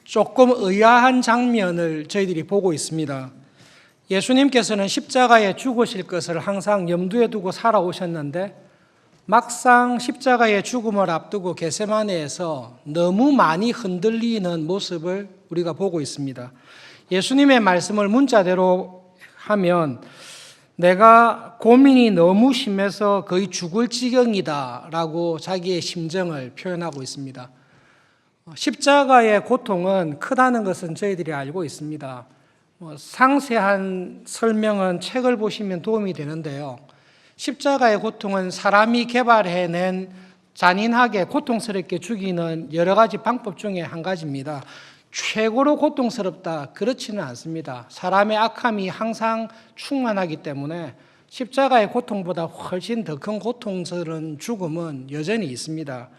조금 의아한 장면을 저희들이 보고 있습니다. 예수님께서는 십자가에 죽으실 것을 항상 염두에 두고 살아오셨는데 막상 십자가의 죽음을 앞두고 겟세마네에서 너무 많이 흔들리는 모습을 우리가 보고 있습니다. 예수님의 말씀을 문자대로 하면 내가 고민이 너무 심해서 거의 죽을 지경이다라고 자기의 심정을 표현하고 있습니다. 십자가의 고통은 크다는 것은 저희들이 알고 있습니다. 상세한 설명은 책을 보시면 도움이 되는데요. 십자가의 고통은 사람이 개발해낸 잔인하게 고통스럽게 죽이는 여러 가지 방법 중에 한 가지입니다. 최고로 고통스럽다 그렇지는 않습니다. 사람의 악함이 항상 충만하기 때문에 십자가의 고통보다 훨씬 더 큰 고통스러운 죽음은 여전히 있습니다.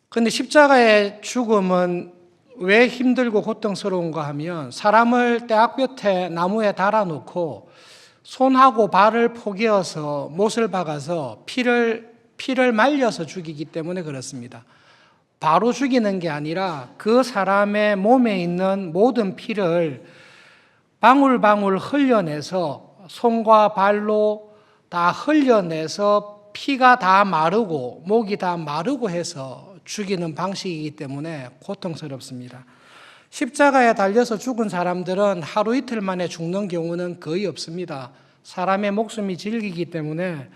그런데 십자가의 죽음은 왜 힘들고 고통스러운가 하면 사람을 떼약볕에 나무에 달아놓고 손하고 발을 포개어서 못을 박아서 피를 말려서 죽이기 때문에 그렇습니다. 바로 죽이는 게 아니라 그 사람의 몸에 있는 모든 피를 방울방울 흘려내서 손과 발로 다 흘려내서 피가 다 마르고 목이 다 마르고 해서 죽이는 방식이기 때문에 고통스럽습니다. 십자가에 달려서 죽은 사람들은 하루 이틀 만에 죽는 경우는 거의 없습니다. 사람의 목숨이 질기기 때문에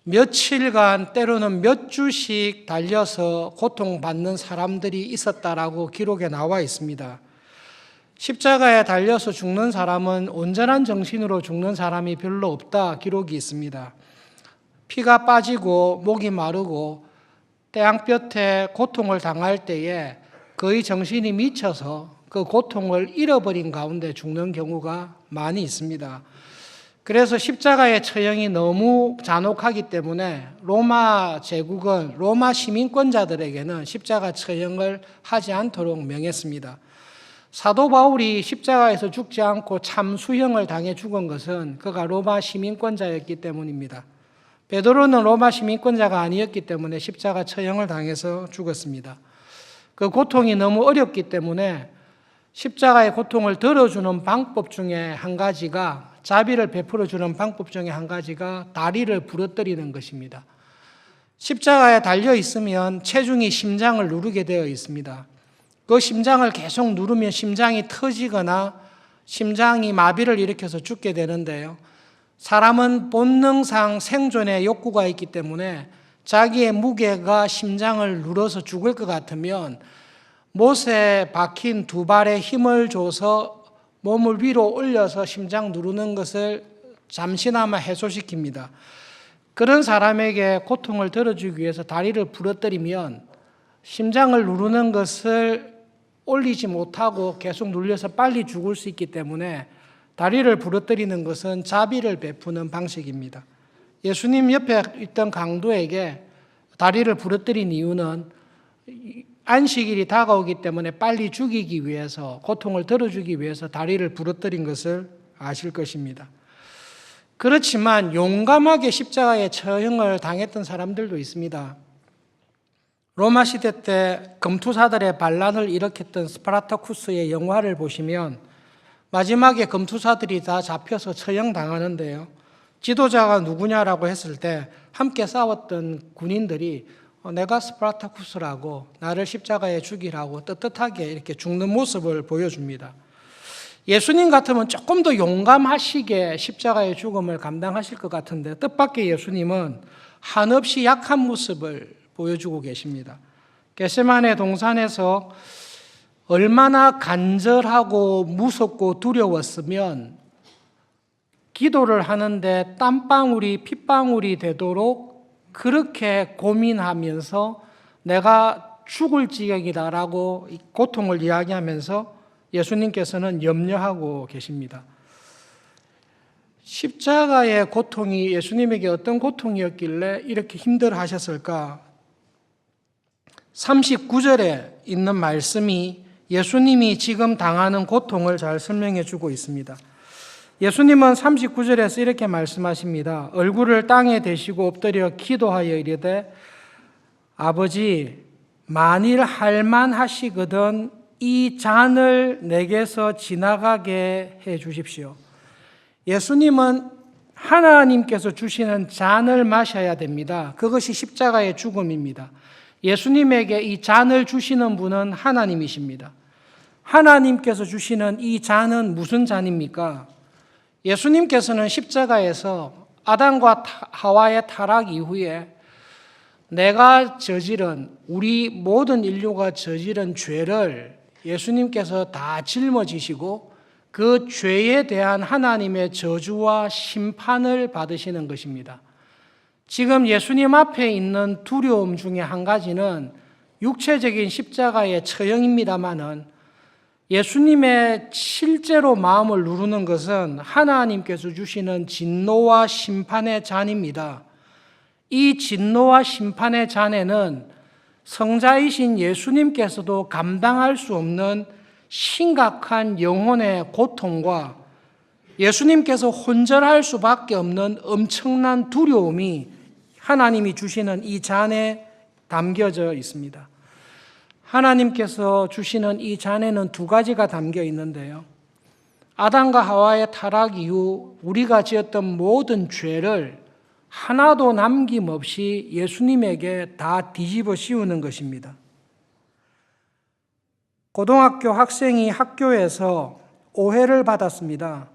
며칠간 때로는 몇 주씩 달려서 고통받는 사람들이 있었다라고 기록에 나와 있습니다. 십자가에 달려서 죽는 사람은 온전한 정신으로 죽는 사람이 별로 없다 기록이 있습니다. 피가 빠지고 목이 마르고 태양볕에 고통을 당할 때에 거의 정신이 미쳐서 그 고통을 잃어버린 가운데 죽는 경우가 많이 있습니다. 그래서 십자가의 처형이 너무 잔혹하기 때문에 로마 제국은 로마 시민권자들에게는 십자가 처형을 하지 않도록 명했습니다. 사도 바울이 십자가에서 죽지 않고 참수형을 당해 죽은 것은 그가 로마 시민권자였기 때문입니다. 베드로는 로마 시민권자가 아니었기 때문에 십자가 처형을 당해서 죽었습니다. 그 고통이 너무 어렵기 때문에 십자가의 고통을 덜어주는 방법 중에 한 가지가 자비를 베풀어주는 방법 중에 한 가지가 다리를 부러뜨리는 것입니다. 십자가에 달려 있으면 체중이 심장을 누르게 되어 있습니다. 그 심장을 계속 누르면 심장이 터지거나 심장이 마비를 일으켜서 죽게 되는데요. 사람은 본능상 생존의 욕구가 있기 때문에 자기의 무게가 심장을 눌러서 죽을 것 같으면 못에 박힌 두 발에 힘을 줘서 몸을 위로 올려서 심장 누르는 것을 잠시나마 해소시킵니다. 그런 사람에게 고통을 덜어주기 위해서 다리를 부러뜨리면 심장을 누르는 것을 올리지 못하고 계속 눌려서 빨리 죽을 수 있기 때문에 다리를 부러뜨리는 것은 자비를 베푸는 방식입니다. 예수님 옆에 있던 강도에게 다리를 부러뜨린 이유는 안식일이 다가오기 때문에 빨리 죽이기 위해서, 고통을 덜어주기 위해서 다리를 부러뜨린 것을 아실 것입니다. 그렇지만 용감하게 십자가의 처형을 당했던 사람들도 있습니다. 로마 시대 때 검투사들의 반란을 일으켰던 스파르타쿠스의 영화를 보시면 마지막에 검투사들이 다 잡혀서 처형당하는데요. 지도자가 누구냐라고 했을 때 함께 싸웠던 군인들이 내가 스파르타쿠스라고 나를 십자가에 죽이라고 떳떳하게 이렇게 죽는 모습을 보여줍니다. 예수님 같으면 조금 더 용감하시게 십자가의 죽음을 감당하실 것 같은데 뜻밖의 예수님은 한없이 약한 모습을 보여주고 계십니다. 겟세마네 동산에서 얼마나 간절하고 무섭고 두려웠으면 기도를 하는데 땀방울이 핏방울이 되도록 그렇게 고민하면서 내가 죽을 지경이다라고 고통을 이야기하면서 예수님께서는 염려하고 계십니다. 십자가의 고통이 예수님에게 어떤 고통이었길래 이렇게 힘들어하셨을까? 39절에 있는 말씀이 예수님이 지금 당하는 고통을 잘 설명해 주고 있습니다. 예수님은 39절에서 이렇게 말씀하십니다. 얼굴을 땅에 대시고 엎드려 기도하여 이르되 아버지 만일 할만하시거든 이 잔을 내게서 지나가게 해 주십시오. 예수님은 하나님께서 주시는 잔을 마셔야 됩니다. 그것이 십자가의 죽음입니다. 예수님에게 이 잔을 주시는 분은 하나님이십니다. 하나님께서 주시는 이 잔은 무슨 잔입니까? 예수님께서는 십자가에서 아담과 하와의 타락 이후에 내가 저지른, 우리 모든 인류가 저지른 죄를 예수님께서 다 짊어지시고 그 죄에 대한 하나님의 저주와 심판을 받으시는 것입니다. 지금 예수님 앞에 있는 두려움 중에 한 가지는 육체적인 십자가의 처형입니다마는 예수님의 실제로 마음을 누르는 것은 하나님께서 주시는 진노와 심판의 잔입니다. 이 진노와 심판의 잔에는 성자이신 예수님께서도 감당할 수 없는 심각한 영혼의 고통과 예수님께서 혼절할 수밖에 없는 엄청난 두려움이 하나님이 주시는 이 잔에 담겨져 있습니다. 하나님께서 주시는 이 잔에는 두 가지가 담겨 있는데요. 아담과 하와의 타락 이후 우리가 지었던 모든 죄를 하나도 남김없이 예수님에게 다 뒤집어 씌우는 것입니다. 고등학교 학생이 학교에서 오해를 받았습니다.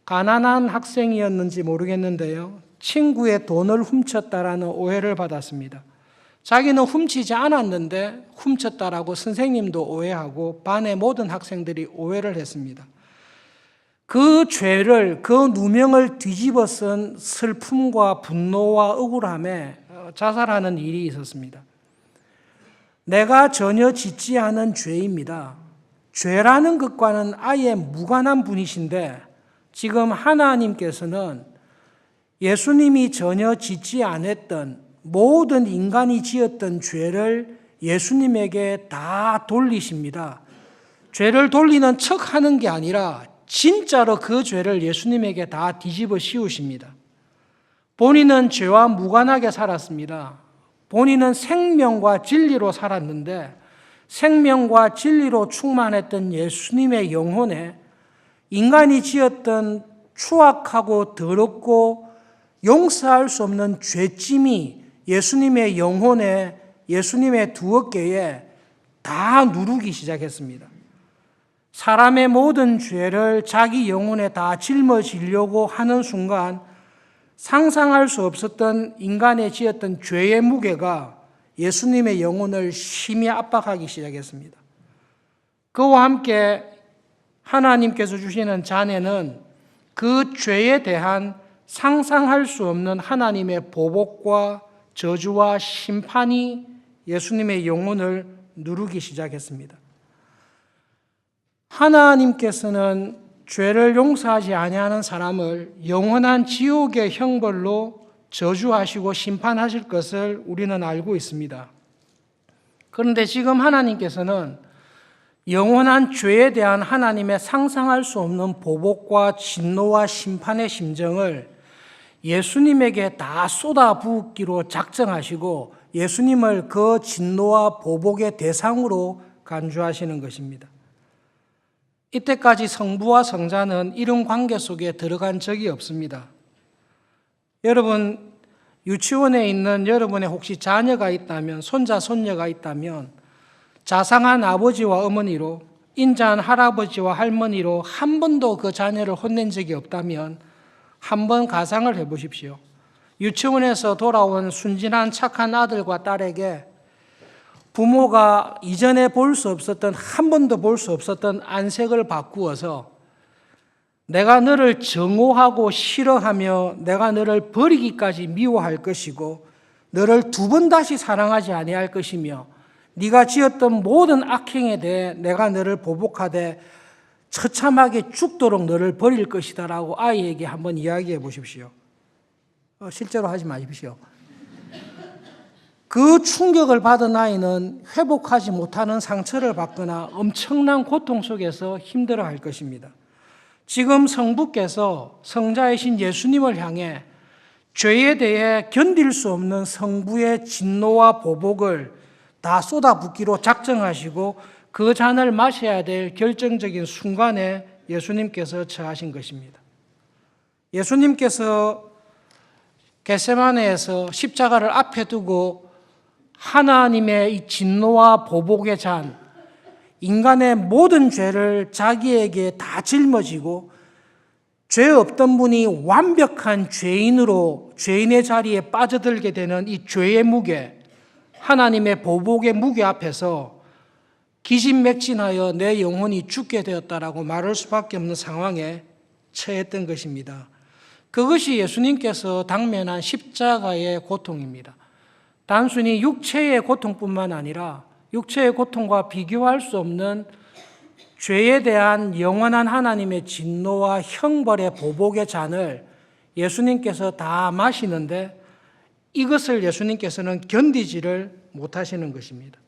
가난한 학생이었는지 모르겠는데요. 친구의 돈을 훔쳤다라는 오해를 받았습니다. 자기는 훔치지 않았는데 훔쳤다라고 선생님도 오해하고 반의 모든 학생들이 오해를 했습니다. 그 죄를, 그 누명을 뒤집어 쓴 슬픔과 분노와 억울함에 자살하는 일이 있었습니다. 내가 전혀 짓지 않은 죄입니다. 죄라는 것과는 아예 무관한 분이신데 지금 하나님께서는 예수님이 전혀 짓지 않았던 모든 인간이 지었던 죄를 예수님에게 다 돌리십니다. 죄를 돌리는 척 하는 게 아니라 진짜로 그 죄를 예수님에게 다 뒤집어 씌우십니다. 본인은 죄와 무관하게 살았습니다. 본인은 생명과 진리로 살았는데 생명과 진리로 충만했던 예수님의 영혼에 인간이 지었던 추악하고 더럽고 용서할 수 없는 죄짐이 예수님의 영혼에, 예수님의 두 어깨에 다 누르기 시작했습니다. 사람의 모든 죄를 자기 영혼에 다 짊어지려고 하는 순간 상상할 수 없었던 인간의 지었던 죄의 무게가 예수님의 영혼을 심히 압박하기 시작했습니다. 그와 함께 하나님께서 주시는 잔에는 그 죄에 대한 상상할 수 없는 하나님의 보복과 저주와 심판이 예수님의 영혼을 누르기 시작했습니다. 하나님께서는 죄를 용서하지 아니하는 사람을 영원한 지옥의 형벌로 저주하시고 심판하실 것을 우리는 알고 있습니다. 그런데 지금 하나님께서는 영원한 죄에 대한 하나님의 상상할 수 없는 보복과 진노와 심판의 심정을 예수님에게 다 쏟아붓기로 작정하시고 예수님을 그 진노와 보복의 대상으로 간주하시는 것입니다. 이때까지 성부와 성자는 이런 관계 속에 들어간 적이 없습니다. 여러분, 유치원에 있는 여러분의 혹시 자녀가 있다면, 손자, 손녀가 있다면 자상한 아버지와 어머니로, 인자한 할아버지와 할머니로 한 번도 그 자녀를 혼낸 적이 없다면 한번 가상을 해보십시오. 유치원에서 돌아온 순진한 착한 아들과 딸에게 부모가 이전에 볼 수 없었던, 한 번도 볼 수 없었던 안색을 바꾸어서 내가 너를 정오하고 싫어하며 내가 너를 버리기까지 미워할 것이고 너를 두 번 다시 사랑하지 아니할 것이며 네가 지었던 모든 악행에 대해 내가 너를 보복하되 처참하게 죽도록 너를 버릴 것이다 라고 아이에게 한번 이야기해 보십시오. 실제로 하지 마십시오. 그 충격을 받은 아이는 회복하지 못하는 상처를 받거나 엄청난 고통 속에서 힘들어할 것입니다. 지금 성부께서 성자이신 예수님을 향해 죄에 대해 견딜 수 없는 성부의 진노와 보복을 다 쏟아붓기로 작정하시고 그 잔을 마셔야 될 결정적인 순간에 예수님께서 처하신 것입니다. 예수님께서 겟세마네에서 십자가를 앞에 두고 하나님의 이 진노와 보복의 잔, 인간의 모든 죄를 자기에게 다 짊어지고 죄 없던 분이 완벽한 죄인으로 죄인의 자리에 빠져들게 되는 이 죄의 무게, 하나님의 보복의 무게 앞에서 기진맥진하여 내 영혼이 죽게 되었다라고 말할 수밖에 없는 상황에 처했던 것입니다. 그것이 예수님께서 당면한 십자가의 고통입니다. 단순히 육체의 고통뿐만 아니라 육체의 고통과 비교할 수 없는 죄에 대한 영원한 하나님의 진노와 형벌의 보복의 잔을 예수님께서 다 마시는데 이것을 예수님께서는 견디지를 못하시는 것입니다.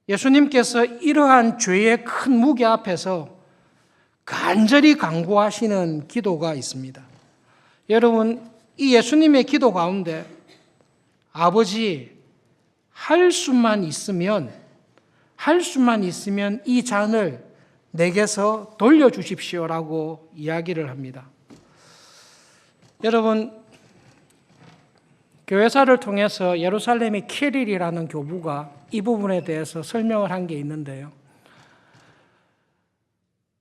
예수님께서 이러한 죄의 큰 무게 앞에서 간절히 간구하시는 기도가 있습니다. 여러분, 이 예수님의 기도 가운데 아버지, 할 수만 있으면 이 잔을 내게서 돌려주십시오라고 이야기를 합니다. 여러분, 교회사를 통해서 예루살렘의 키릴이라는 교부가 이 부분에 대해서 설명을 한 게 있는데요.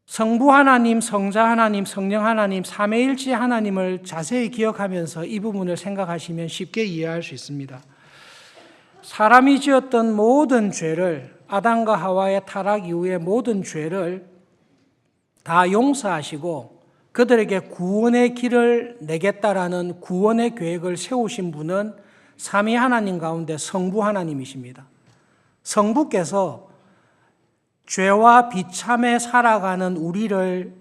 성부 하나님, 성자 하나님, 성령 하나님, 삼위일체 하나님을 자세히 기억하면서 이 부분을 생각하시면 쉽게 이해할 수 있습니다. 사람이 지었던 모든 죄를, 아담과 하와의 타락 이후의 모든 죄를 다 용서하시고 그들에게 구원의 길을 내겠다라는 구원의 계획을 세우신 분은 삼위 하나님 가운데 성부 하나님이십니다. 성부께서 죄와 비참에 살아가는 우리를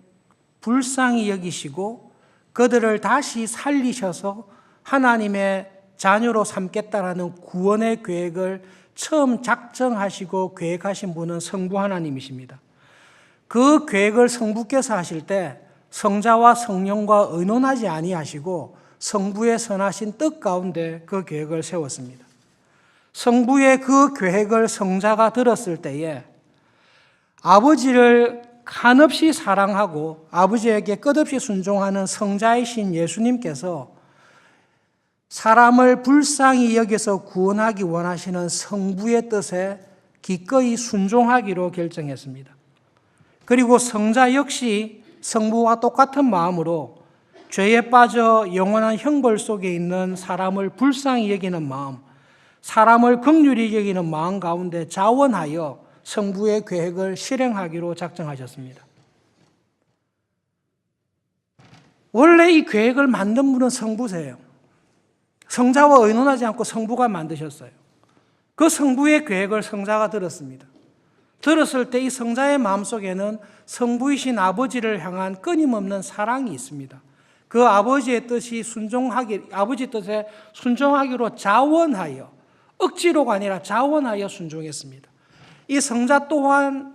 불쌍히 여기시고 그들을 다시 살리셔서 하나님의 자녀로 삼겠다라는 구원의 계획을 처음 작정하시고 계획하신 분은 성부 하나님이십니다. 그 계획을 성부께서 하실 때 성자와 성령과 의논하지 아니하시고 성부의 선하신 뜻 가운데 그 계획을 세웠습니다. 성부의 그 계획을 성자가 들었을 때에 아버지를 한없이 사랑하고 아버지에게 끝없이 순종하는 성자이신 예수님께서 사람을 불쌍히 여겨서 구원하기 원하시는 성부의 뜻에 기꺼이 순종하기로 결정했습니다. 그리고 성자 역시 성부와 똑같은 마음으로 죄에 빠져 영원한 형벌 속에 있는 사람을 불쌍히 여기는 마음, 사람을 긍휼히 여기는 마음 가운데 자원하여 성부의 계획을 실행하기로 작정하셨습니다. 원래 이 계획을 만든 분은 성부세요. 성자와 의논하지 않고 성부가 만드셨어요. 그 성부의 계획을 성자가 들었습니다. 들었을 때 이 성자의 마음속에는 성부이신 아버지를 향한 끊임없는 사랑이 있습니다. 그 아버지의 뜻에 순종하기로 자원하여, 억지로가 아니라 자원하여 순종했습니다. 이 성자 또한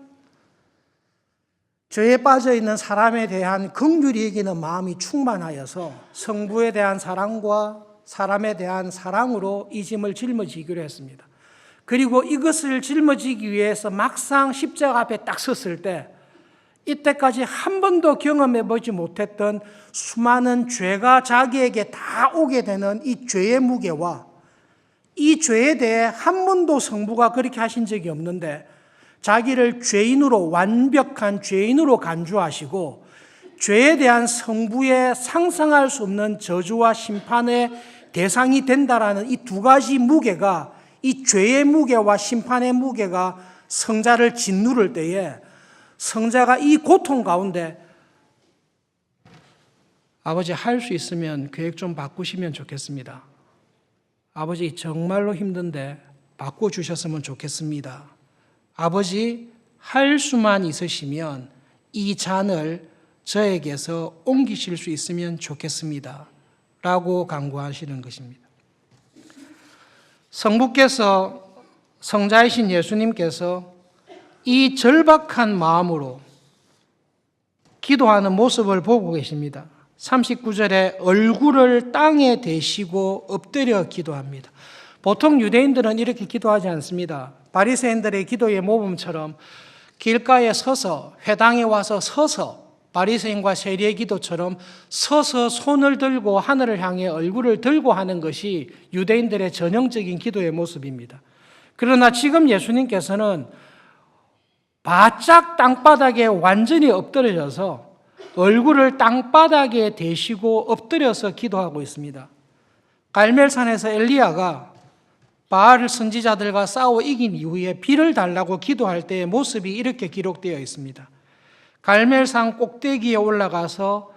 죄에 빠져 있는 사람에 대한 긍휼히 여기는 마음이 충만하여서 성부에 대한 사랑과 사람에 대한 사랑으로 이 짐을 짊어지기로 했습니다. 그리고 이것을 짊어지기 위해서 막상 십자가 앞에 딱 섰을 때 이때까지 한 번도 경험해 보지 못했던 수많은 죄가 자기에게 다 오게 되는 이 죄의 무게와 이 죄에 대해 한 번도 성부가 그렇게 하신 적이 없는데 자기를 죄인으로, 완벽한 죄인으로 간주하시고 죄에 대한 성부의 상상할 수 없는 저주와 심판의 대상이 된다라는 이 두 가지 무게가, 이 죄의 무게와 심판의 무게가 성자를 짓누를 때에 성자가 이 고통 가운데 아버지 할 수 있으면 계획 좀 바꾸시면 좋겠습니다. 아버지 정말로 힘든데 바꿔주셨으면 좋겠습니다. 아버지 할 수만 있으시면 이 잔을 저에게서 옮기실 수 있으면 좋겠습니다. 라고 간구하시는 것입니다. 성부께서, 성자이신 예수님께서 이 절박한 마음으로 기도하는 모습을 보고 계십니다. 39절에 얼굴을 땅에 대시고 엎드려 기도합니다. 보통 유대인들은 이렇게 기도하지 않습니다. 바리새인들의 기도의 모범처럼 길가에 서서, 회당에 와서 서서, 바리새인과 세리의 기도처럼 서서 손을 들고 하늘을 향해 얼굴을 들고 하는 것이 유대인들의 전형적인 기도의 모습입니다. 그러나 지금 예수님께서는 바짝 땅바닥에 완전히 엎드려져서 얼굴을 땅바닥에 대시고 엎드려서 기도하고 있습니다. 갈멜산에서 엘리야가 바알 선지자들과 싸워 이긴 이후에 비를 달라고 기도할 때의 모습이 이렇게 기록되어 있습니다. 갈멜산 꼭대기에 올라가서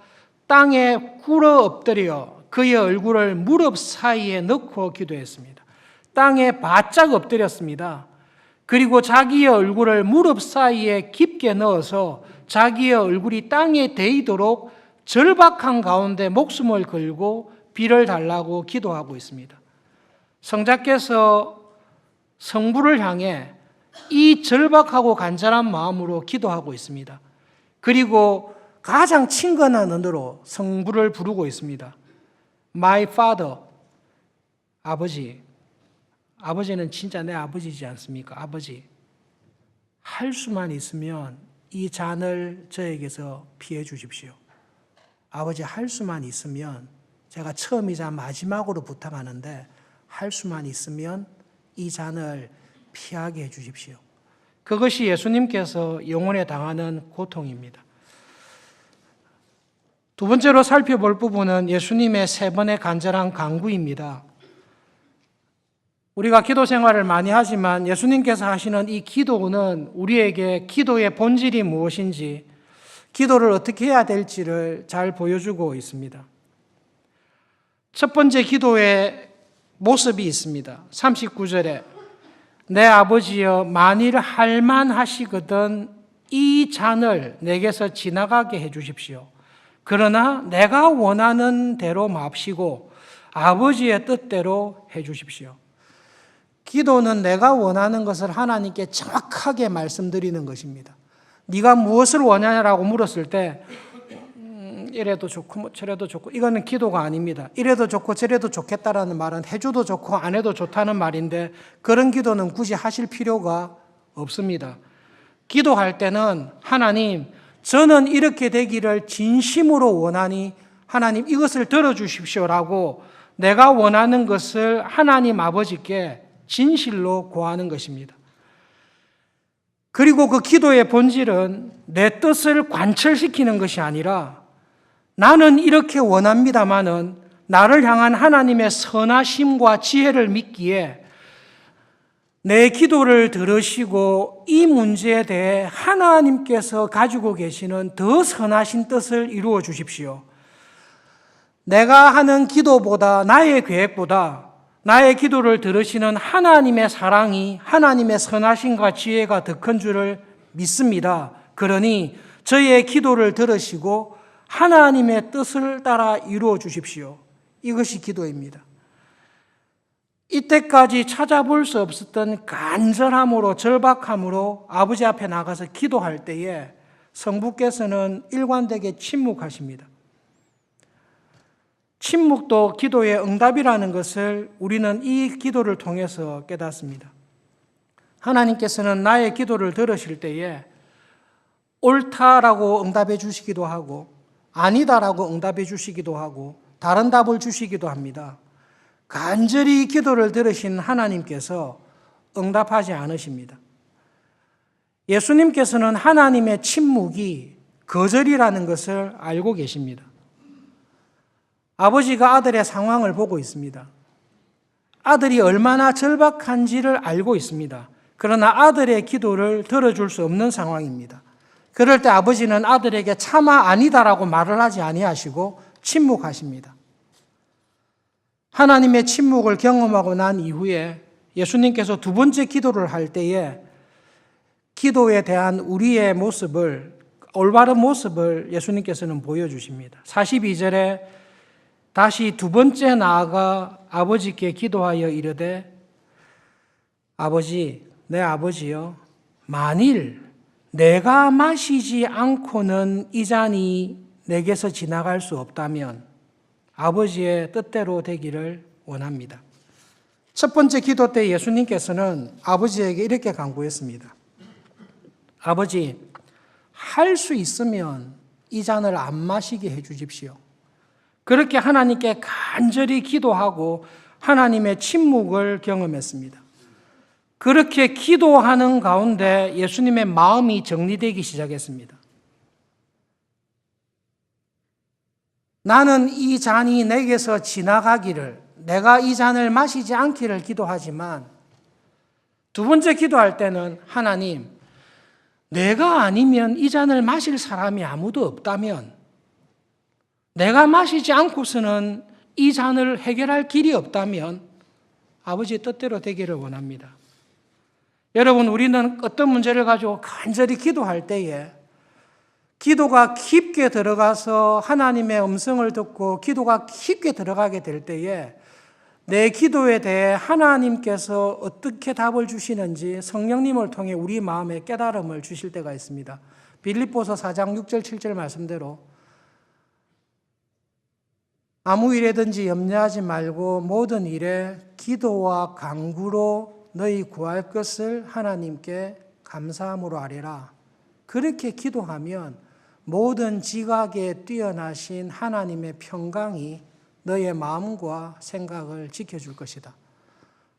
땅에 꿇어 엎드려 그의 얼굴을 무릎 사이에 넣고 기도했습니다. 땅에 바짝 엎드렸습니다. 그리고 자기의 얼굴을 무릎 사이에 깊게 넣어서 자기의 얼굴이 땅에 대이도록 절박한 가운데 목숨을 걸고 비를 달라고 기도하고 있습니다. 성자께서 성부를 향해 이 절박하고 간절한 마음으로 기도하고 있습니다. 그리고 가장 친근한 언어로 성부를 부르고 있습니다. My Father, 아버지. 아버지는 진짜 내 아버지지 않습니까? 아버지, 할 수만 있으면 이 잔을 저에게서 피해 주십시오. 아버지, 할 수만 있으면 제가 처음이자 마지막으로 부탁하는데 할 수만 있으면 이 잔을 피하게 해 주십시오. 그것이 예수님께서 영혼에 당하는 고통입니다. 두 번째로 살펴볼 부분은 예수님의 세 번의 간절한 간구입니다. 우리가 기도 생활을 많이 하지만 예수님께서 하시는 이 기도는 우리에게 기도의 본질이 무엇인지, 기도를 어떻게 해야 될지를 잘 보여주고 있습니다. 첫 번째 기도의 모습이 있습니다. 39절에 내 아버지여 만일 할만하시거든 이 잔을 내게서 지나가게 해 주십시오. 그러나 내가 원하는 대로 맙시고 아버지의 뜻대로 해 주십시오. 기도는 내가 원하는 것을 하나님께 정확하게 말씀드리는 것입니다. 네가 무엇을 원하냐라고 물었을 때 이래도 좋고 저래도 좋고 이거는 기도가 아닙니다. 이래도 좋고 저래도 좋겠다라는 말은 해줘도 좋고 안 해도 좋다는 말인데 그런 기도는 굳이 하실 필요가 없습니다. 기도할 때는 하나님, 저는 이렇게 되기를 진심으로 원하니 하나님 이것을 들어주십시오라고 내가 원하는 것을 하나님 아버지께 진실로 구하는 것입니다. 그리고 그 기도의 본질은 내 뜻을 관철시키는 것이 아니라 나는 이렇게 원합니다마는 나를 향한 하나님의 선하심과 지혜를 믿기에 내 기도를 들으시고 이 문제에 대해 하나님께서 가지고 계시는 더 선하신 뜻을 이루어 주십시오. 내가 하는 기도보다 나의 계획보다 나의 기도를 들으시는 하나님의 사랑이 하나님의 선하심과 지혜가 더 큰 줄을 믿습니다. 그러니 저희의 기도를 들으시고 하나님의 뜻을 따라 이루어 주십시오. 이것이 기도입니다. 이때까지 찾아볼 수 없었던 간절함으로 절박함으로 아버지 앞에 나가서 기도할 때에 성부께서는 일관되게 침묵하십니다. 침묵도 기도의 응답이라는 것을 우리는 이 기도를 통해서 깨닫습니다. 하나님께서는 나의 기도를 들으실 때에 옳다라고 응답해 주시기도 하고 아니다라고 응답해 주시기도 하고 다른 답을 주시기도 합니다. 간절히 기도를 들으신 하나님께서 응답하지 않으십니다. 예수님께서는 하나님의 침묵이 거절이라는 것을 알고 계십니다. 아버지가 아들의 상황을 보고 있습니다. 아들이 얼마나 절박한지를 알고 있습니다. 그러나 아들의 기도를 들어줄 수 없는 상황입니다. 그럴 때 아버지는 아들에게 차마 아니다라고 말을 하지 아니하시고 침묵하십니다. 하나님의 침묵을 경험하고 난 이후에 예수님께서 두 번째 기도를 할 때에 기도에 대한 우리의 모습을, 올바른 모습을 예수님께서는 보여주십니다. 42절에 다시 두 번째 나아가 아버지께 기도하여 이르되 아버지, 내 아버지여, 만일 내가 마시지 않고는 이 잔이 내게서 지나갈 수 없다면 아버지의 뜻대로 되기를 원합니다. 첫 번째 기도 때 예수님께서는 아버지에게 이렇게 간구했습니다. 아버지, 할 수 있으면 이 잔을 안 마시게 해 주십시오. 그렇게 하나님께 간절히 기도하고 하나님의 침묵을 경험했습니다. 그렇게 기도하는 가운데 예수님의 마음이 정리되기 시작했습니다. 나는 이 잔이 내게서 지나가기를, 내가 이 잔을 마시지 않기를 기도하지만 두 번째 기도할 때는 하나님, 내가 아니면 이 잔을 마실 사람이 아무도 없다면, 내가 마시지 않고서는 이 잔을 해결할 길이 없다면 아버지의 뜻대로 되기를 원합니다. 여러분, 우리는 어떤 문제를 가지고 간절히 기도할 때에 기도가 깊게 들어가서 하나님의 음성을 듣고 기도가 깊게 들어가게 될 때에 내 기도에 대해 하나님께서 어떻게 답을 주시는지 성령님을 통해 우리 마음에 깨달음을 주실 때가 있습니다. 빌립보서 4장 6절 7절 말씀대로 아무 일에든지 염려하지 말고 모든 일에 기도와 간구로 너희 구할 것을 하나님께 감사함으로 아뢰라. 그렇게 기도하면 모든 지각에 뛰어나신 하나님의 평강이 너의 마음과 생각을 지켜줄 것이다.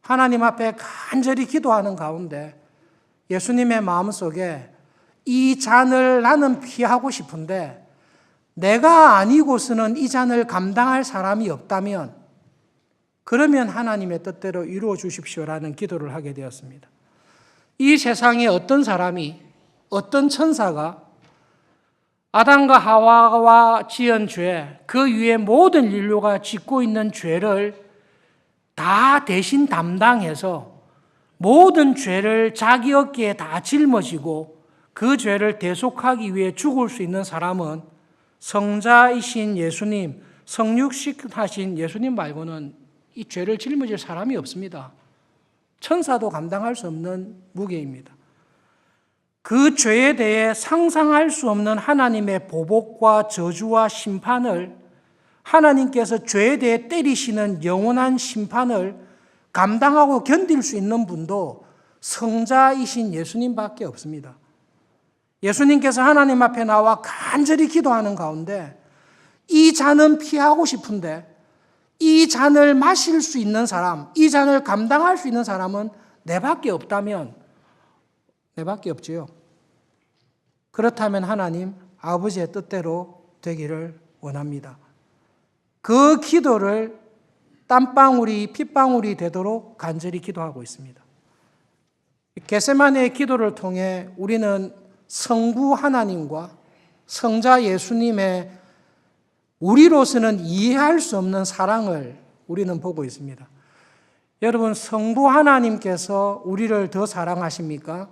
하나님 앞에 간절히 기도하는 가운데 예수님의 마음속에 이 잔을 나는 피하고 싶은데 내가 아니고서는 이 잔을 감당할 사람이 없다면 그러면 하나님의 뜻대로 이루어 주십시오라는 기도를 하게 되었습니다. 이 세상에 어떤 사람이, 어떤 천사가 아담과 하와가 지은 죄, 그 위에 모든 인류가 짓고 있는 죄를 다 대신 담당해서 모든 죄를 자기 어깨에 다 짊어지고 그 죄를 대속하기 위해 죽을 수 있는 사람은 성자이신 예수님, 성육신하신 예수님 말고는 이 죄를 짊어질 사람이 없습니다. 천사도 감당할 수 없는 무게입니다. 그 죄에 대해 상상할 수 없는 하나님의 보복과 저주와 심판을, 하나님께서 죄에 대해 때리시는 영원한 심판을 감당하고 견딜 수 있는 분도 성자이신 예수님밖에 없습니다. 예수님께서 하나님 앞에 나와 간절히 기도하는 가운데 이 잔은 피하고 싶은데 이 잔을 마실 수 있는 사람, 이 잔을 감당할 수 있는 사람은 내밖에 없다면 내밖에 없지요. 그렇다면 하나님 아버지의 뜻대로 되기를 원합니다. 그 기도를 땀방울이 핏방울이 되도록 간절히 기도하고 있습니다. 겟세마네의 기도를 통해 우리는 성부 하나님과 성자 예수님의 우리로서는 이해할 수 없는 사랑을 우리는 보고 있습니다. 여러분, 성부 하나님께서 우리를 더 사랑하십니까?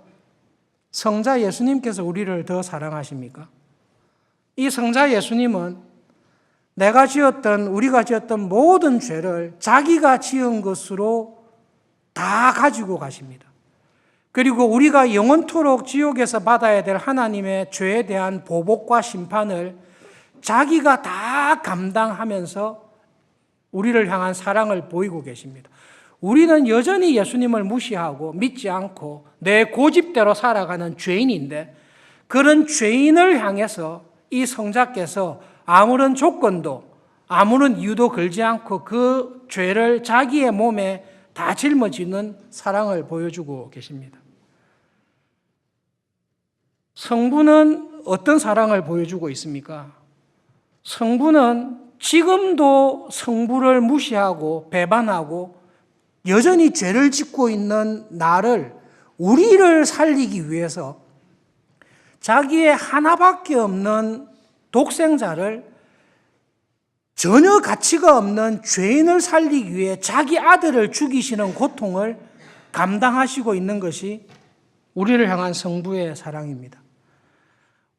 성자 예수님께서 우리를 더 사랑하십니까? 이 성자 예수님은 우리가 지었던 모든 죄를 자기가 지은 것으로 다 가지고 가십니다. 그리고 우리가 영원토록 지옥에서 받아야 될 하나님의 죄에 대한 보복과 심판을 자기가 다 감당하면서 우리를 향한 사랑을 보이고 계십니다. 우리는 여전히 예수님을 무시하고 믿지 않고 내 고집대로 살아가는 죄인인데 그런 죄인을 향해서 이 성자께서 아무런 조건도 아무런 이유도 걸지 않고 그 죄를 자기의 몸에 다 짊어지는 사랑을 보여주고 계십니다. 성부는 어떤 사랑을 보여주고 있습니까? 성부는 지금도 성부를 무시하고 배반하고 여전히 죄를 짓고 있는 나를, 우리를 살리기 위해서 자기의 하나밖에 없는 독생자를, 전혀 가치가 없는 죄인을 살리기 위해 자기 아들을 죽이시는 고통을 감당하시고 있는 것이 우리를 향한 성부의 사랑입니다.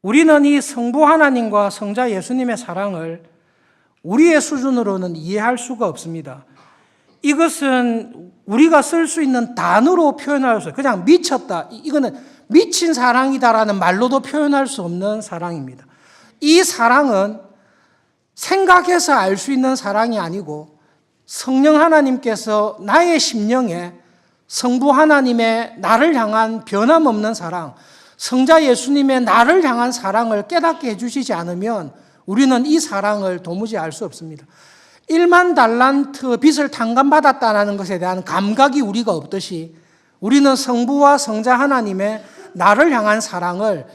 우리는 이 성부 하나님과 성자 예수님의 사랑을 우리의 수준으로는 이해할 수가 없습니다. 이것은 우리가 쓸 수 있는 단어로 표현할 수 없어요. 그냥 미쳤다, 이거는 미친 사랑이다라는 말로도 표현할 수 없는 사랑입니다. 이 사랑은 생각해서 알 수 있는 사랑이 아니고 성령 하나님께서 나의 심령에 성부 하나님의 나를 향한 변함없는 사랑, 성자 예수님의 나를 향한 사랑을 깨닫게 해주시지 않으면 우리는 이 사랑을 도무지 알 수 없습니다. 1만 달란트 빚을 탕감받았다는 것에 대한 감각이 우리가 없듯이 우리는 성부와 성자 하나님의 나를 향한 사랑을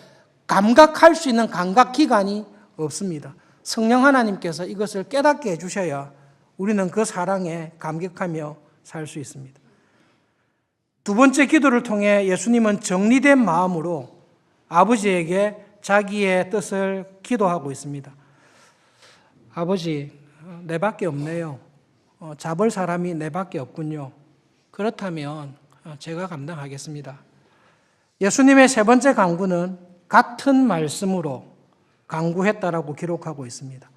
감각할 수 있는 감각기관이 없습니다. 성령 하나님께서 이것을 깨닫게 해주셔야 우리는 그 사랑에 감격하며 살 수 있습니다. 두 번째 기도를 통해 예수님은 정리된 마음으로 아버지에게 자기의 뜻을 기도하고 있습니다. 아버지, 내밖에 없네요. 잡을 사람이 내밖에 없군요. 그렇다면 제가 감당하겠습니다. 예수님의 세 번째 간구는 같은 말씀으로 간구했다라고 기록하고 있습니다.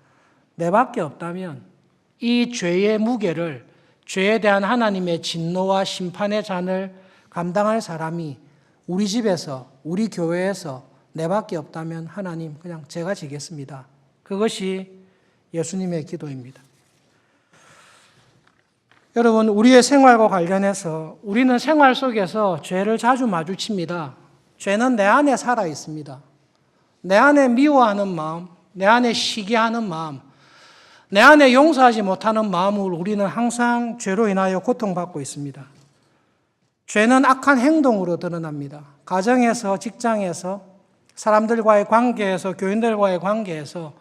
내밖에 없다면 이 죄의 무게를, 죄에 대한 하나님의 진노와 심판의 잔을 감당할 사람이 우리 집에서, 우리 교회에서 내밖에 없다면 하나님 그냥 제가 지겠습니다. 그것이 예수님의 기도입니다. 여러분, 우리의 생활과 관련해서 우리는 생활 속에서 죄를 자주 마주칩니다. 죄는 내 안에 살아 있습니다. 내 안에 미워하는 마음, 내 안에 시기하는 마음, 내 안에 용서하지 못하는 마음을 우리는 항상 죄로 인하여 고통받고 있습니다. 죄는 악한 행동으로 드러납니다. 가정에서, 직장에서, 사람들과의 관계에서, 교인들과의 관계에서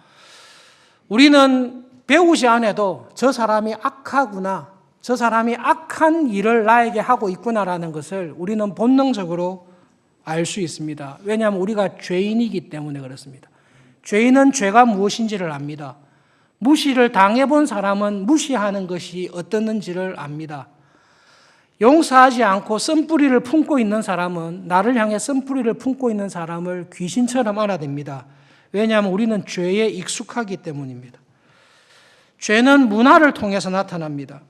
우리는 배우지 않아도 저 사람이 악하구나, 저 사람이 악한 일을 나에게 하고 있구나라는 것을 우리는 본능적으로 알 수 있습니다. 왜냐하면 우리가 죄인이기 때문에 그렇습니다. 죄인은 죄가 무엇인지를 압니다. 무시를 당해본 사람은 무시하는 것이 어떻는지를 압니다. 용서하지 않고 쓴뿌리를 품고 있는 사람은, 나를 향해 쓴뿌리를 품고 있는 사람을 귀신처럼 알아댑니다. 왜냐하면 우리는 죄에 익숙하기 때문입니다. 죄는 문화를 통해서 나타납니다.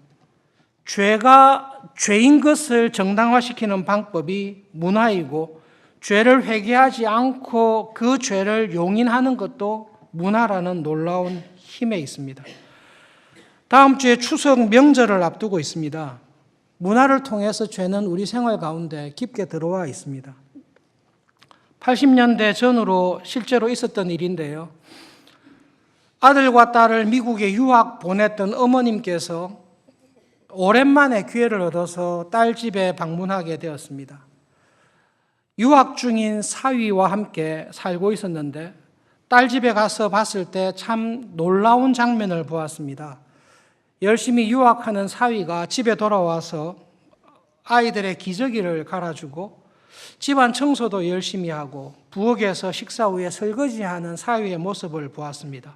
죄가 죄인 것을 정당화시키는 방법이 문화이고, 죄를 회개하지 않고 그 죄를 용인하는 것도 문화라는 놀라운 힘에 있습니다. 다음 주에 추석 명절을 앞두고 있습니다. 문화를 통해서 죄는 우리 생활 가운데 깊게 들어와 있습니다. 80년대 전후로 실제로 있었던 일인데요. 아들과 딸을 미국에 유학 보냈던 어머님께서 오랜만에 기회를 얻어서 딸 집에 방문하게 되었습니다. 유학 중인 사위와 함께 살고 있었는데 딸 집에 가서 봤을 때 참 놀라운 장면을 보았습니다. 열심히 유학하는 사위가 집에 돌아와서 아이들의 기저귀를 갈아주고 집안 청소도 열심히 하고 부엌에서 식사 후에 설거지하는 사위의 모습을 보았습니다.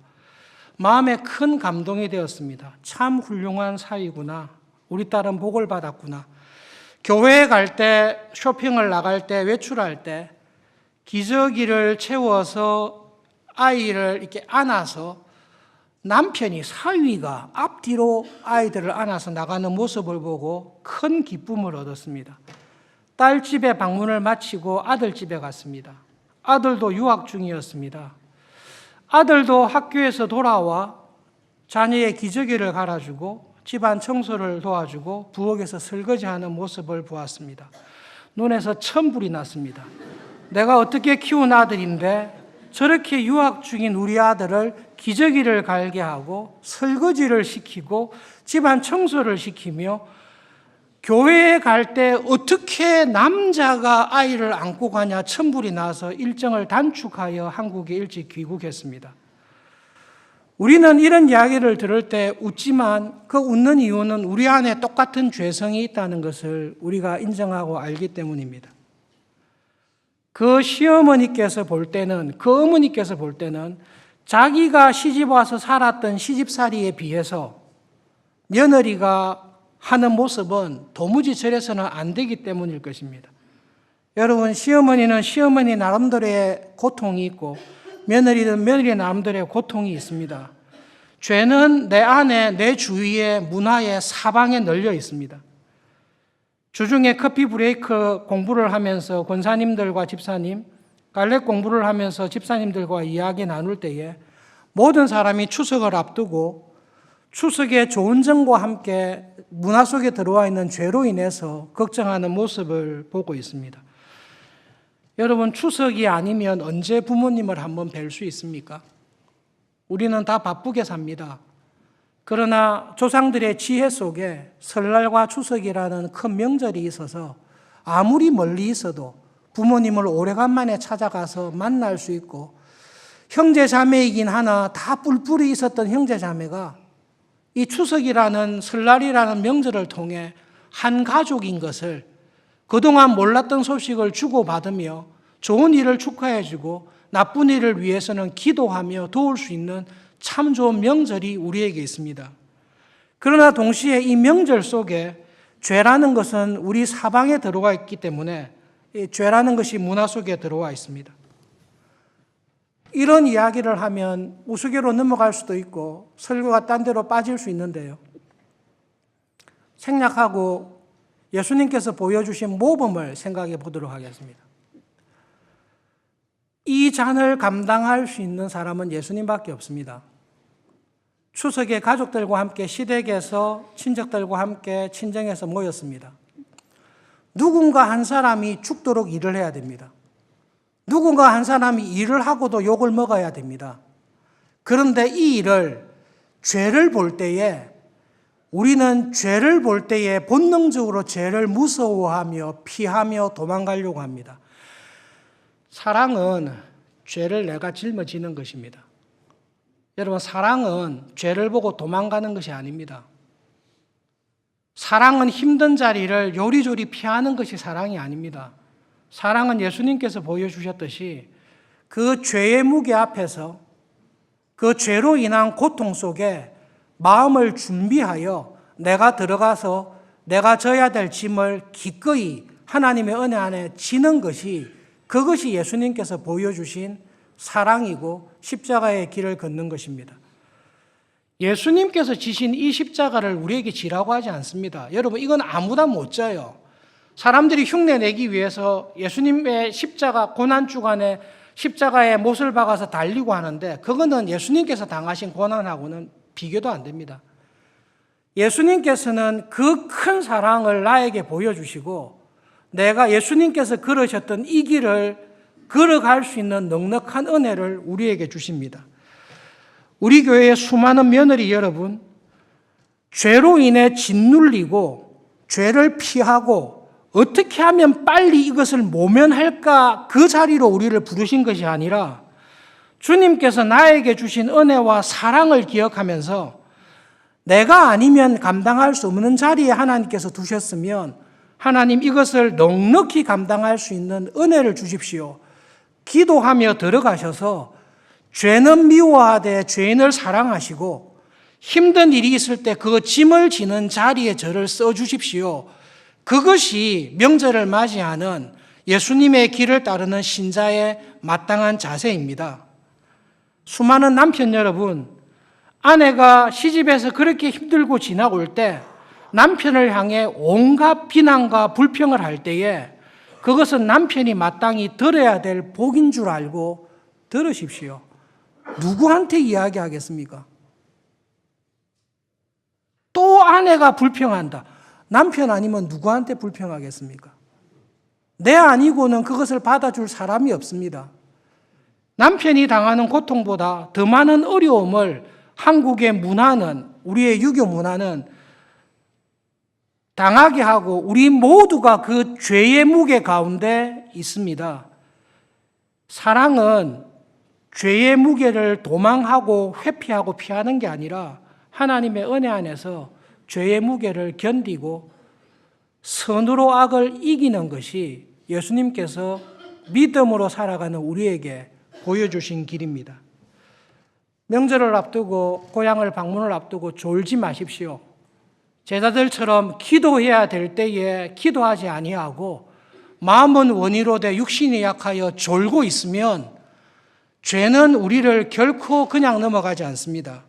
마음에 큰 감동이 되었습니다. 참 훌륭한 사위구나. 우리 딸은 복을 받았구나. 교회에 갈 때, 쇼핑을 나갈 때, 외출할 때 기저귀를 채워서 아이를 이렇게 안아서 남편이, 사위가 앞뒤로 아이들을 안아서 나가는 모습을 보고 큰 기쁨을 얻었습니다. 딸 집에 방문을 마치고 아들 집에 갔습니다. 아들도 유학 중이었습니다. 아들도 학교에서 돌아와 자녀의 기저귀를 갈아주고 집안 청소를 도와주고 부엌에서 설거지하는 모습을 보았습니다. 눈에서 천불이 났습니다. 내가 어떻게 키운 아들인데 저렇게 유학 중인 우리 아들을 기저귀를 갈게 하고 설거지를 시키고 집안 청소를 시키며 교회에 갈 때 어떻게 남자가 아이를 안고 가냐 천불이 나서 일정을 단축하여 한국에 일찍 귀국했습니다. 우리는 이런 이야기를 들을 때 웃지만 그 웃는 이유는 우리 안에 똑같은 죄성이 있다는 것을 우리가 인정하고 알기 때문입니다. 그 시어머니께서 볼 때는, 그 어머니께서 볼 때는 자기가 시집 와서 살았던 시집살이에 비해서 며느리가 하는 모습은 도무지 저래서는 안 되기 때문일 것입니다. 여러분, 시어머니는 시어머니 나름대로의 고통이 있고 며느리는 며느리 나름대로의 고통이 있습니다. 죄는 내 안에, 내 주위에, 문화에, 사방에 널려 있습니다. 주중에 커피 브레이크 공부를 하면서 권사님들과 집사님, 갈렙 공부를 하면서 집사님들과 이야기 나눌 때에 모든 사람이 추석을 앞두고 추석의 좋은 점과 함께 문화 속에 들어와 있는 죄로 인해서 걱정하는 모습을 보고 있습니다. 여러분, 추석이 아니면 언제 부모님을 한번 뵐 수 있습니까? 우리는 다 바쁘게 삽니다. 그러나 조상들의 지혜 속에 설날과 추석이라는 큰 명절이 있어서 아무리 멀리 있어도 부모님을 오래간만에 찾아가서 만날 수 있고, 형제 자매이긴 하나 다 뿔뿔이 있었던 형제 자매가 이 추석이라는 설날이라는 명절을 통해 한 가족인 것을, 그동안 몰랐던 소식을 주고받으며 좋은 일을 축하해주고 나쁜 일을 위해서는 기도하며 도울 수 있는 참 좋은 명절이 우리에게 있습니다. 그러나 동시에 이 명절 속에 죄라는 것은 우리 사방에 들어와 있기 때문에 이 죄라는 것이 문화 속에 들어와 있습니다. 이런 이야기를 하면 우스개로 넘어갈 수도 있고 설교가 딴 데로 빠질 수 있는데요. 생략하고 예수님께서 보여주신 모범을 생각해 보도록 하겠습니다. 이 잔을 감당할 수 있는 사람은 예수님밖에 없습니다. 추석에 가족들과 함께 시댁에서 친척들과 함께 친정에서 모였습니다. 누군가 한 사람이 죽도록 일을 해야 됩니다. 누군가 한 사람이 일을 하고도 욕을 먹어야 됩니다. 그런데 이 일을, 죄를 볼 때에, 우리는 죄를 볼 때에 본능적으로 죄를 무서워하며 피하며 도망가려고 합니다. 사랑은 죄를 내가 짊어지는 것입니다. 여러분, 사랑은 죄를 보고 도망가는 것이 아닙니다. 사랑은 힘든 자리를 요리조리 피하는 것이 사랑이 아닙니다. 사랑은 예수님께서 보여주셨듯이 그 죄의 무게 앞에서, 그 죄로 인한 고통 속에 마음을 준비하여 내가 들어가서 내가 져야 될 짐을 기꺼이 하나님의 은혜 안에 지는 것이, 그것이 예수님께서 보여주신 사랑이고 십자가의 길을 걷는 것입니다. 예수님께서 지신 이 십자가를 우리에게 지라고 하지 않습니다. 여러분, 이건 아무나 못 져요. 사람들이 흉내내기 위해서 예수님의 십자가 고난주간에 십자가에 못을 박아서 달리고 하는데, 그거는 예수님께서 당하신 고난하고는 비교도 안 됩니다. 예수님께서는 그 큰 사랑을 나에게 보여주시고, 내가 예수님께서 걸으셨던 이 길을 걸어갈 수 있는 넉넉한 은혜를 우리에게 주십니다. 우리 교회의 수많은 며느리 여러분, 죄로 인해 짓눌리고 죄를 피하고 어떻게 하면 빨리 이것을 모면할까, 그 자리로 우리를 부르신 것이 아니라 주님께서 나에게 주신 은혜와 사랑을 기억하면서 내가 아니면 감당할 수 없는 자리에 하나님께서 두셨으면 하나님, 이것을 넉넉히 감당할 수 있는 은혜를 주십시오. 기도하며 들어가셔서 죄는 미워하되 죄인을 사랑하시고 힘든 일이 있을 때 그 짐을 지는 자리에 저를 써주십시오. 그것이 명절을 맞이하는 예수님의 길을 따르는 신자의 마땅한 자세입니다. 수많은 남편 여러분, 아내가 시집에서 그렇게 힘들고 지나올 때 남편을 향해 온갖 비난과 불평을 할 때에 그것은 남편이 마땅히 들어야 될 복인 줄 알고 들으십시오. 누구한테 이야기하겠습니까? 또 아내가 불평한다. 남편 아니면 누구한테 불평하겠습니까? 내 아니고는 그것을 받아줄 사람이 없습니다. 남편이 당하는 고통보다 더 많은 어려움을 한국의 문화는, 우리의 유교 문화는 당하게 하고 우리 모두가 그 죄의 무게 가운데 있습니다. 사랑은 죄의 무게를 도망하고 회피하고 피하는 게 아니라 하나님의 은혜 안에서 죄의 무게를 견디고 선으로 악을 이기는 것이 예수님께서 믿음으로 살아가는 우리에게 보여주신 길입니다. 명절을 앞두고, 고향을 방문을 앞두고 졸지 마십시오. 제자들처럼 기도해야 될 때에 기도하지 아니하고 마음은 원이로되 육신이 약하여 졸고 있으면 죄는 우리를 결코 그냥 넘어가지 않습니다.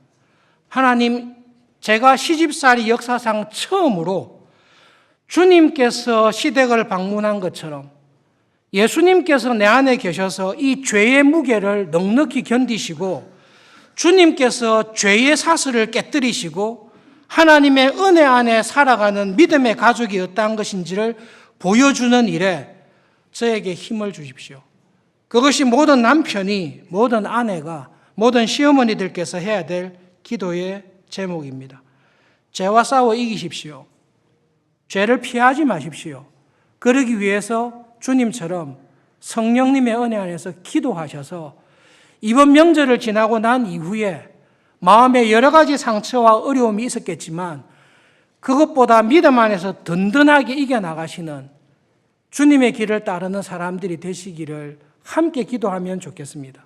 하나님, 제가 시집살이 역사상 처음으로 주님께서 시댁을 방문한 것처럼 예수님께서 내 안에 계셔서 이 죄의 무게를 넉넉히 견디시고 주님께서 죄의 사슬을 깨뜨리시고 하나님의 은혜 안에 살아가는 믿음의 가족이 어떠한 것인지를 보여주는 일에 저에게 힘을 주십시오. 그것이 모든 남편이, 모든 아내가, 모든 시어머니들께서 해야 될 기도의 제목입니다. 죄와 싸워 이기십시오. 죄를 피하지 마십시오. 그러기 위해서 주님처럼 성령님의 은혜 안에서 기도하셔서 이번 명절을 지나고 난 이후에 마음에 여러 가지 상처와 어려움이 있었겠지만 그것보다 믿음 안에서 든든하게 이겨나가시는 주님의 길을 따르는 사람들이 되시기를 함께 기도하면 좋겠습니다.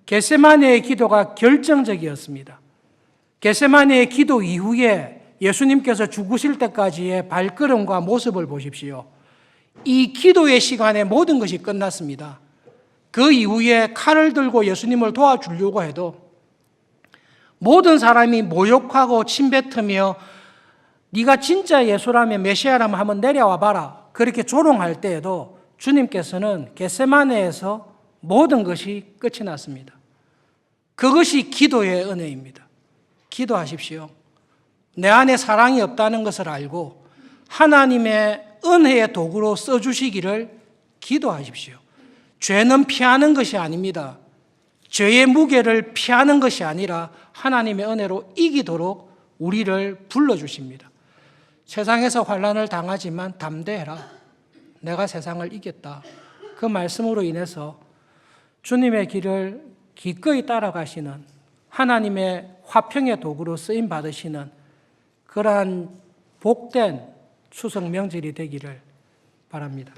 겟세마네의 기도가 결정적이었습니다. 겟세마네의 기도 이후에 예수님께서 죽으실 때까지의 발걸음과 모습을 보십시오. 이 기도의 시간에 모든 것이 끝났습니다. 그 이후에 칼을 들고 예수님을 도와주려고 해도 모든 사람이 모욕하고 침뱉으며 네가 진짜 예수라면 메시아라면 한번 내려와 봐라. 그렇게 조롱할 때에도 주님께서는 겟세마네에서 모든 것이 끝이 났습니다. 그것이 기도의 은혜입니다. 기도하십시오. 내 안에 사랑이 없다는 것을 알고 하나님의 은혜의 도구로 써주시기를 기도하십시오. 죄는 피하는 것이 아닙니다. 죄의 무게를 피하는 것이 아니라 하나님의 은혜로 이기도록 우리를 불러주십니다. 세상에서 환난을 당하지만 담대해라. 내가 세상을 이겼다. 그 말씀으로 인해서 주님의 길을 기꺼이 따라가시는 하나님의 화평의 도구로 쓰임 받으시는 그러한 복된 추석 명절이 되기를 바랍니다.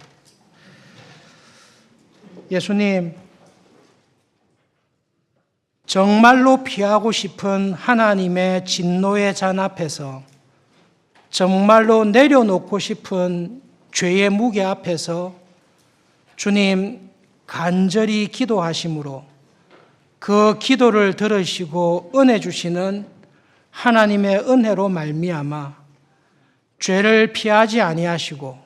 예수님, 정말로 피하고 싶은 하나님의 진노의 잔 앞에서 정말로 내려놓고 싶은 죄의 무게 앞에서 주님 간절히 기도하심으로 그 기도를 들으시고 은혜 주시는 하나님의 은혜로 말미암아 죄를 피하지 아니하시고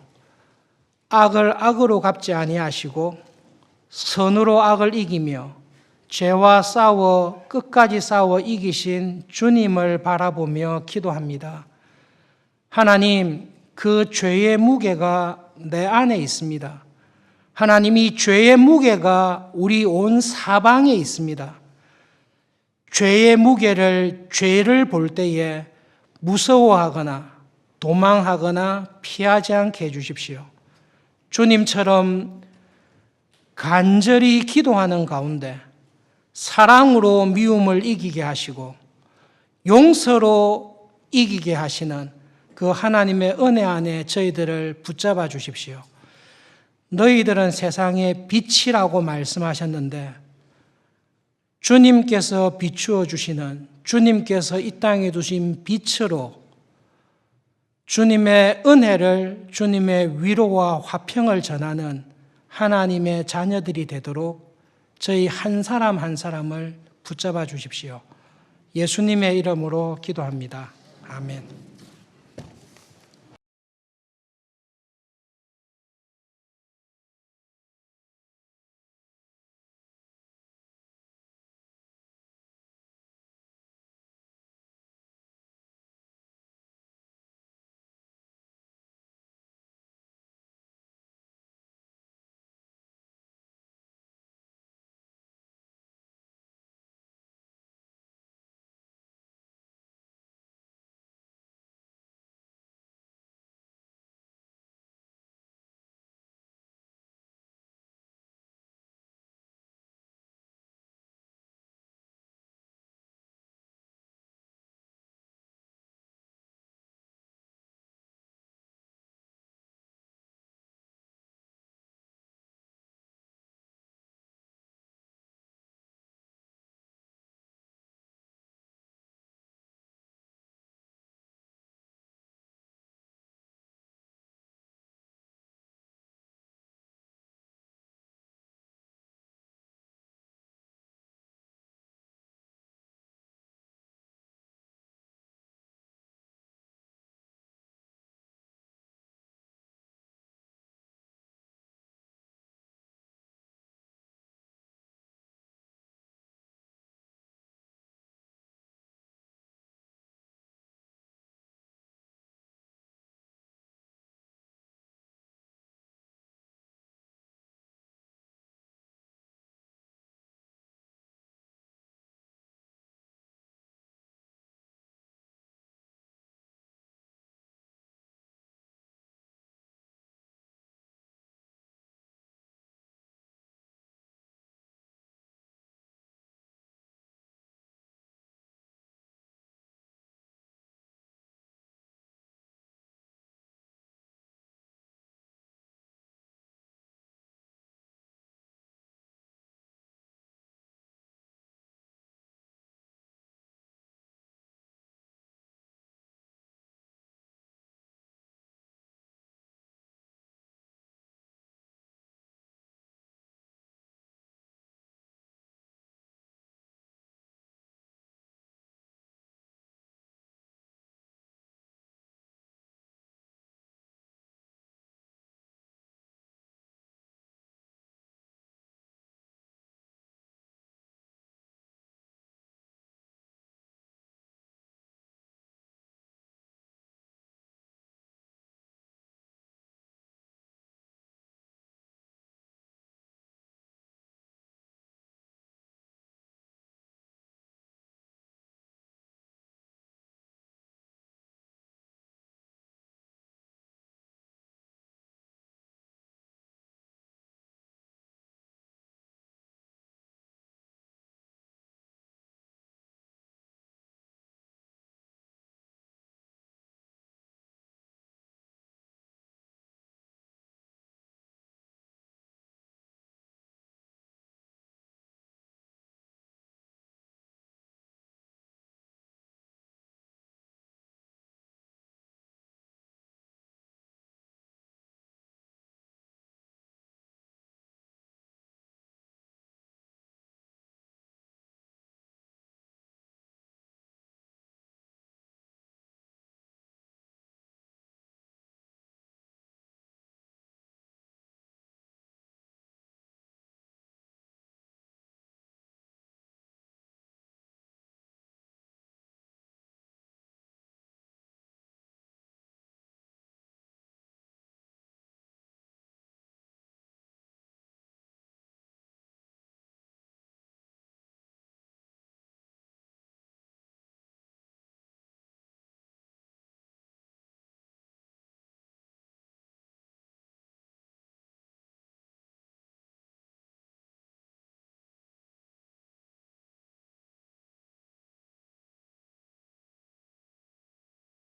악을 악으로 갚지 아니하시고 선으로 악을 이기며 죄와 싸워 끝까지 싸워 이기신 주님을 바라보며 기도합니다. 하나님, 그 죄의 무게가 내 안에 있습니다. 하나님, 이 죄의 무게가 우리 온 사방에 있습니다. 죄의 무게를, 죄를 볼 때에 무서워하거나 도망하거나 피하지 않게 해주십시오. 주님처럼 간절히 기도하는 가운데 사랑으로 미움을 이기게 하시고 용서로 이기게 하시는 그 하나님의 은혜 안에 저희들을 붙잡아 주십시오. 너희들은 세상의 빛이라고 말씀하셨는데 주님께서 비추어 주시는, 주님께서 이 땅에 두신 빛으로 주님의 은혜를, 주님의 위로와 화평을 전하는 하나님의 자녀들이 되도록 저희 한 사람 한 사람을 붙잡아 주십시오. 예수님의 이름으로 기도합니다. 아멘.